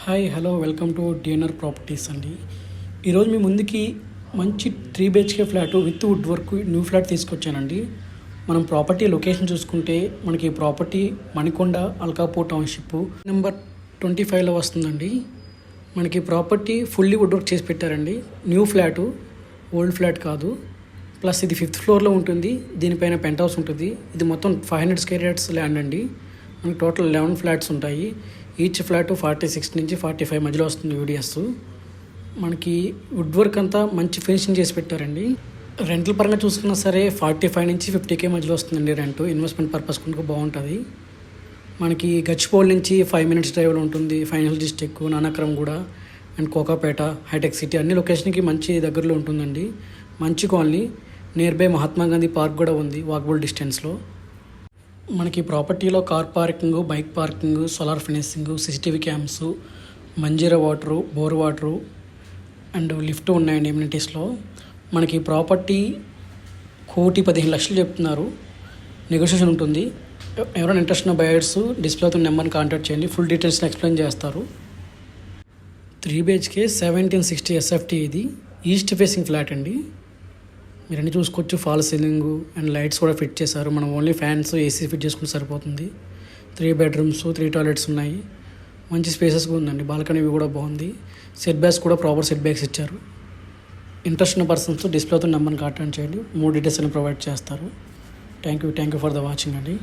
Hi hello welcome to DNR properties అండి. ఈరోజు మీ ముందుకి మంచి 3 BHK flat with wood work new flat తీసుకొచ్చానండి. మనం ప్రాపర్టీ లొకేషన్ చూసుకుంటే మనకి property Manikonda Alkapur township number 25లో వస్తుందండి. మనకి ప్రాపర్టీ ఫుల్లీ వుడ్ వర్క్ చేసి పెట్టారండి. న్యూ ఫ్లాటు, ఓల్డ్ ఫ్లాట్ కాదు. ప్లస్ ఇది 5th ఫ్లోర్లో ఉంటుంది. దీనిపైన పెంట్ హౌస్ ఉంటుంది. ఇది మొత్తం 500 స్క్వేర్ యార్డ్స్ ల్యాండ్ అండి. మనకి టోటల్ 11 ఫ్లాట్స్ ఉంటాయి. ఈచ్ ఫ్లాట్ 46 నుంచి 45 మధ్యలో వస్తుంది యూడిఎస్. మనకి వుడ్ వర్క్ అంతా మంచి ఫినిషింగ్ చేసి పెట్టారండి. రెంట్ల పరంగా చూసుకున్నా సరే 45 నుంచి 50K మధ్యలో వస్తుందండి రెంట్. ఇన్వెస్ట్మెంట్ పర్పస్ కనుక బాగుంటుంది. మనకి గచ్చిపోల్ నుంచి 5 minutes డ్రైవ్లో ఉంటుంది. ఫైనాన్షియల్ డిస్ట్రిక్ట్, నానక్రమ్ కూడా అండ్ కోకాపేట, హైటెక్ సిటీ అన్ని లొకేషన్కి మంచి దగ్గరలో ఉంటుందండి. మంచి colony, nearby Mahatma Gandhi park కూడా ఉంది వాకబుల్ డిస్టెన్స్లో. మనకి ప్రాపర్టీలో car parking, bike parking, solar finishing, CCTV cams, Manjeera water, bore water and lift ఉన్నాయండి ఎమ్యూనిటీస్లో. మనకి ప్రాపర్టీ 1,15,00,000 చెప్తున్నారు. నెగోషియేషన్ ఉంటుంది. ఎవరైనా ఇంట్రెస్ట్ ఉన్న బయర్స్ డిస్ప్లే అవుతున్న నెంబర్ని కాంటాక్ట్ చేయండి. ఫుల్ డీటెయిల్స్ని ఎక్స్ప్లెయిన్ చేస్తారు. 3 BHK 1760 SFT. ఇది ఈస్ట్ ఫేసింగ్ ఫ్లాట్ అండి. మీరు అన్నీ చూసుకోవచ్చు. ఫాల్ సీలింగ్ అండ్ లైట్స్ కూడా ఫిట్ చేశారు. మనం ఓన్లీ ఫ్యాన్స్, ఏసీ ఫిట్ చేసుకుంటే సరిపోతుంది. 3 bedrooms, 3 toilets ఉన్నాయి. మంచి స్పేసెస్గా ఉందండి. బాల్కనీ వ్యూ కూడా బాగుంది. సెట్ బ్యాక్స్ కూడా ప్రాపర్ సెట్ బ్యాక్స్ ఇచ్చారు. ఇంట్రెస్ట్ ఉన్న పర్సన్స్ డిస్ప్లే అవుతున్న నెంబర్ని కాంటాక్ట్ చేయండి. 3 డీటెయిల్స్ అని ప్రొవైడ్ చేస్తారు. Thank you for the watching అండి.